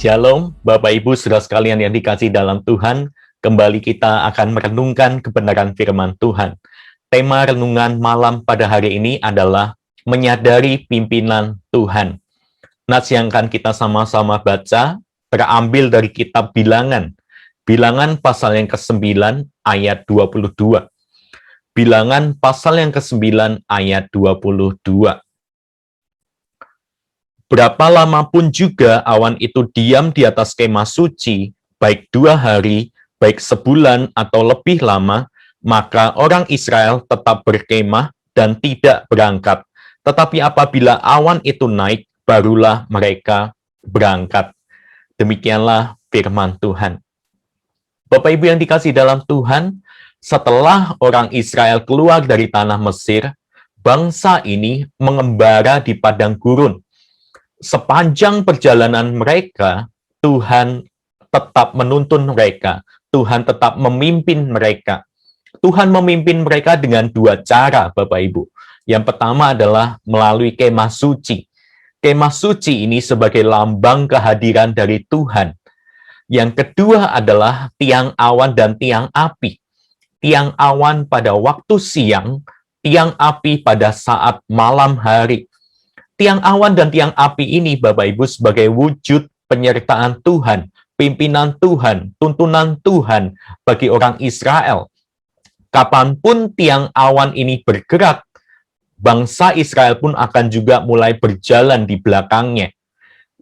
Shalom, Bapak Ibu saudara sekalian yang dikasihi dalam Tuhan. Kembali kita akan merenungkan kebenaran firman Tuhan. Tema renungan malam pada hari ini adalah menyadari pimpinan Tuhan. Nats yang akan kita sama-sama baca terambil dari kitab Bilangan. Bilangan pasal yang ke-9 ayat 22. Bilangan pasal yang ke-9 ayat 22. Berapa lama pun juga awan itu diam di atas kemah suci, baik 2 hari, baik sebulan atau lebih lama, maka orang Israel tetap berkemah dan tidak berangkat. Tetapi apabila awan itu naik, barulah mereka berangkat. Demikianlah firman Tuhan. Bapak Ibu yang dikasihi dalam Tuhan, setelah orang Israel keluar dari tanah Mesir, bangsa ini mengembara di padang gurun. Sepanjang perjalanan mereka, Tuhan tetap menuntun mereka. Tuhan tetap memimpin mereka. Tuhan memimpin mereka dengan 2 cara, Bapak Ibu. Yang pertama adalah melalui kemah suci. Kemah suci ini sebagai lambang kehadiran dari Tuhan. Yang kedua adalah tiang awan dan tiang api. Tiang awan pada waktu siang, tiang api pada saat malam hari. Tiang awan dan tiang api ini, Bapak Ibu, sebagai wujud penyertaan Tuhan, pimpinan Tuhan, tuntunan Tuhan bagi orang Israel. Kapanpun tiang awan ini bergerak, bangsa Israel pun akan juga mulai berjalan di belakangnya.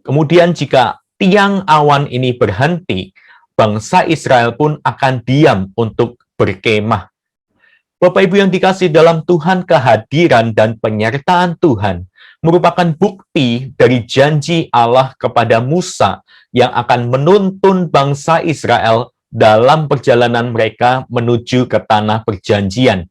Kemudian jika tiang awan ini berhenti, bangsa Israel pun akan diam untuk berkemah. Bapak Ibu yang dikasihi dalam Tuhan, kehadiran dan penyertaan Tuhan merupakan bukti dari janji Allah kepada Musa yang akan menuntun bangsa Israel dalam perjalanan mereka menuju ke tanah perjanjian.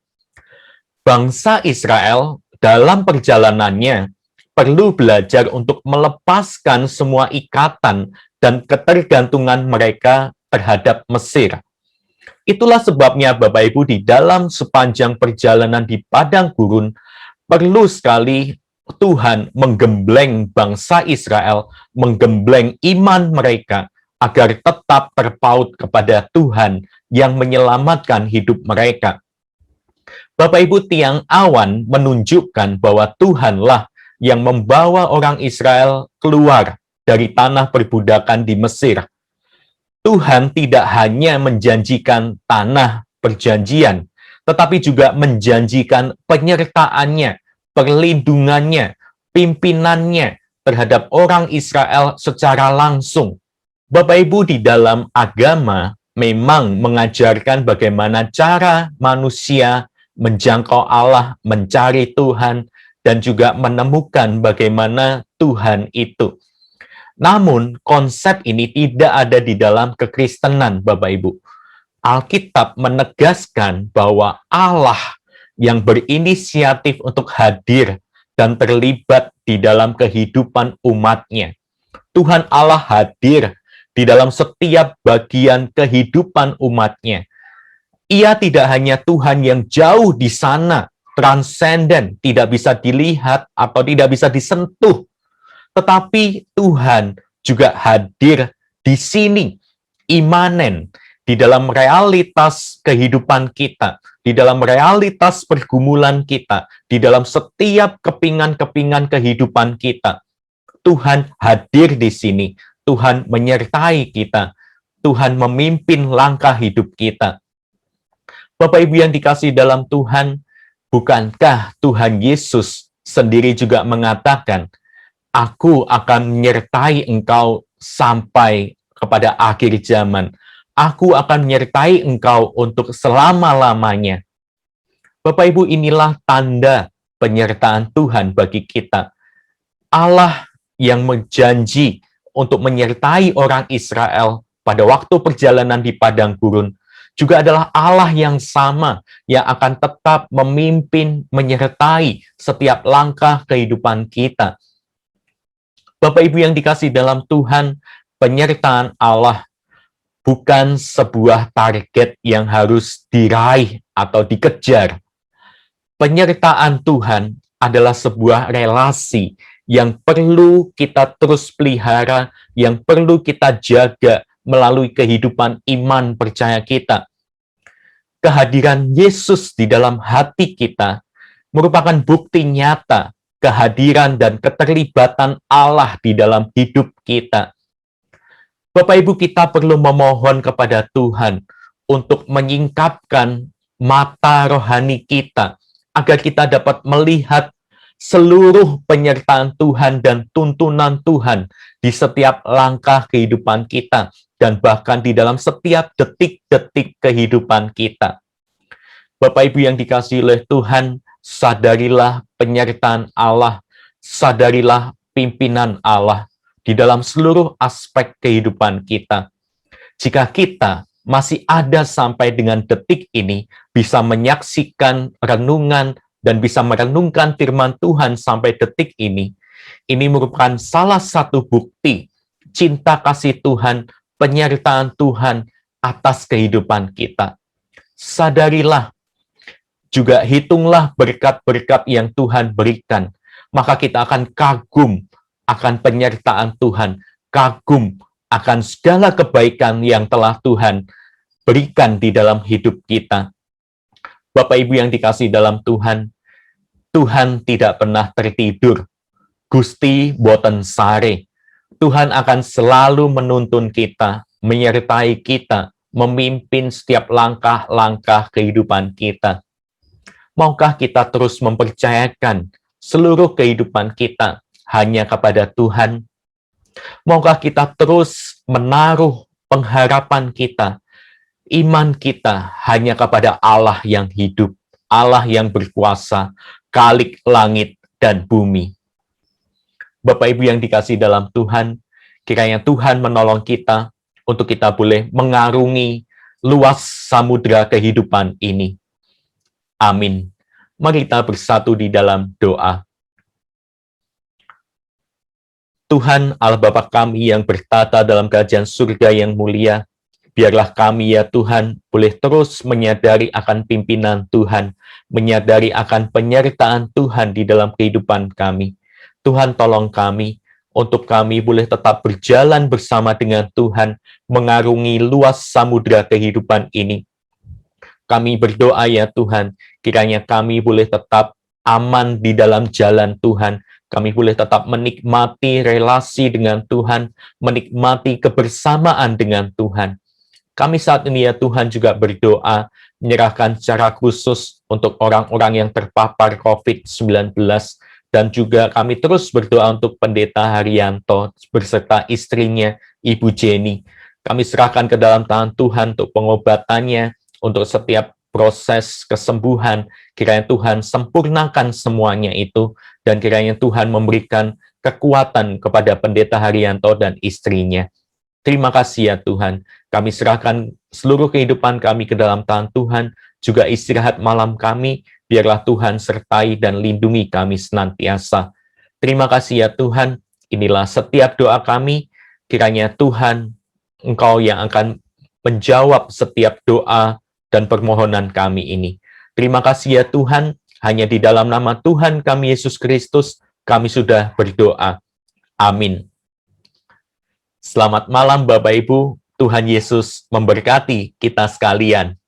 Bangsa Israel dalam perjalanannya perlu belajar untuk melepaskan semua ikatan dan ketergantungan mereka terhadap Mesir. Itulah sebabnya Bapak Ibu di dalam sepanjang perjalanan di padang gurun perlu sekali Tuhan menggembleng bangsa Israel, menggembleng iman mereka agar tetap terpaut kepada Tuhan yang menyelamatkan hidup mereka. Bapak Ibu, tiang awan menunjukkan bahwa Tuhanlah yang membawa orang Israel keluar dari tanah perbudakan di Mesir. Tuhan tidak hanya menjanjikan tanah perjanjian, tetapi juga menjanjikan penyertaannya, perlindungannya, pimpinannya terhadap orang Israel secara langsung. Bapak Ibu, di dalam agama memang mengajarkan bagaimana cara manusia menjangkau Allah, mencari Tuhan, dan juga menemukan bagaimana Tuhan itu. Namun, konsep ini tidak ada di dalam kekristenan, Bapak Ibu. Alkitab menegaskan bahwa Allah yang berinisiatif untuk hadir dan terlibat di dalam kehidupan umatnya. Tuhan Allah hadir di dalam setiap bagian kehidupan umatnya. Ia tidak hanya Tuhan yang jauh di sana, transenden, tidak bisa dilihat atau tidak bisa disentuh, tetapi Tuhan juga hadir di sini, imanen, di dalam realitas kehidupan kita, di dalam realitas pergumulan kita, di dalam setiap kepingan-kepingan kehidupan kita. Tuhan hadir di sini, Tuhan menyertai kita, Tuhan memimpin langkah hidup kita. Bapak Ibu yang dikasihi dalam Tuhan, bukankah Tuhan Yesus sendiri juga mengatakan, Aku akan menyertai engkau sampai kepada akhir zaman. Aku akan menyertai engkau untuk selama-lamanya. Bapak Ibu, inilah tanda penyertaan Tuhan bagi kita. Allah yang menjanji untuk menyertai orang Israel pada waktu perjalanan di padang gurun juga adalah Allah yang sama yang akan tetap memimpin, menyertai setiap langkah kehidupan kita. Bapak Ibu yang dikasihi dalam Tuhan, penyertaan Allah bukan sebuah target yang harus diraih atau dikejar. Penyertaan Tuhan adalah sebuah relasi yang perlu kita terus pelihara, yang perlu kita jaga melalui kehidupan iman percaya kita. Kehadiran Yesus di dalam hati kita merupakan bukti nyata kehadiran dan keterlibatan Allah di dalam hidup kita. Bapak Ibu, kita perlu memohon kepada Tuhan untuk menyingkapkan mata rohani kita, agar kita dapat melihat seluruh penyertaan Tuhan dan tuntunan Tuhan di setiap langkah kehidupan kita, dan bahkan di dalam setiap detik-detik kehidupan kita. Bapak Ibu yang dikasihi oleh Tuhan, sadarilah penyertaan Allah, sadarilah pimpinan Allah di dalam seluruh aspek kehidupan kita. Jika kita masih ada sampai dengan detik ini, bisa menyaksikan renungan dan bisa merenungkan firman Tuhan sampai detik ini merupakan salah satu bukti cinta kasih Tuhan, penyertaan Tuhan atas kehidupan kita. Sadarilah, juga hitunglah berkat-berkat yang Tuhan berikan, maka kita akan kagum akan penyertaan Tuhan, kagum akan segala kebaikan yang telah Tuhan berikan di dalam hidup kita. Bapak Ibu yang dikasihi dalam Tuhan, Tuhan tidak pernah tertidur. Gusti boten sare. Tuhan akan selalu menuntun kita, menyertai kita, memimpin setiap langkah-langkah kehidupan kita. Maukah kita terus mempercayakan seluruh kehidupan kita hanya kepada Tuhan? Maukah kita terus menaruh pengharapan kita, iman kita hanya kepada Allah yang hidup, Allah yang berkuasa, Khalik langit dan bumi? Bapak Ibu yang dikasihi dalam Tuhan, kiranya Tuhan menolong kita untuk kita boleh mengarungi luas samudera kehidupan ini. Amin. Mari kita bersatu di dalam doa. Tuhan Allah Bapa kami yang bertata dalam kerajaan surga yang mulia, biarlah kami ya Tuhan boleh terus menyadari akan pimpinan Tuhan, menyadari akan penyertaan Tuhan di dalam kehidupan kami. Tuhan tolong kami, untuk kami boleh tetap berjalan bersama dengan Tuhan, mengarungi luas samudera kehidupan ini. Kami berdoa ya Tuhan, kiranya kami boleh tetap aman di dalam jalan Tuhan, kami boleh tetap menikmati relasi dengan Tuhan, menikmati kebersamaan dengan Tuhan. Kami saat ini ya Tuhan juga berdoa, menyerahkan secara khusus untuk orang-orang yang terpapar COVID-19, dan juga kami terus berdoa untuk Pendeta Haryanto beserta istrinya, Ibu Jenny. Kami serahkan ke dalam tangan Tuhan untuk pengobatannya, untuk setiap proses kesembuhan. Kiranya Tuhan sempurnakan semuanya itu, dan kiranya Tuhan memberikan kekuatan kepada Pendeta Haryanto dan istrinya. Terima kasih ya Tuhan. Kami serahkan seluruh kehidupan kami ke dalam tangan Tuhan, juga istirahat malam kami, biarlah Tuhan sertai dan lindungi kami senantiasa. Terima kasih ya Tuhan, inilah setiap doa kami, kiranya Tuhan, Engkau yang akan menjawab setiap doa dan permohonan kami ini. Terima kasih ya Tuhan, hanya di dalam nama Tuhan kami Yesus Kristus, kami sudah berdoa. Amin. Selamat malam Bapak Ibu, Tuhan Yesus memberkati kita sekalian.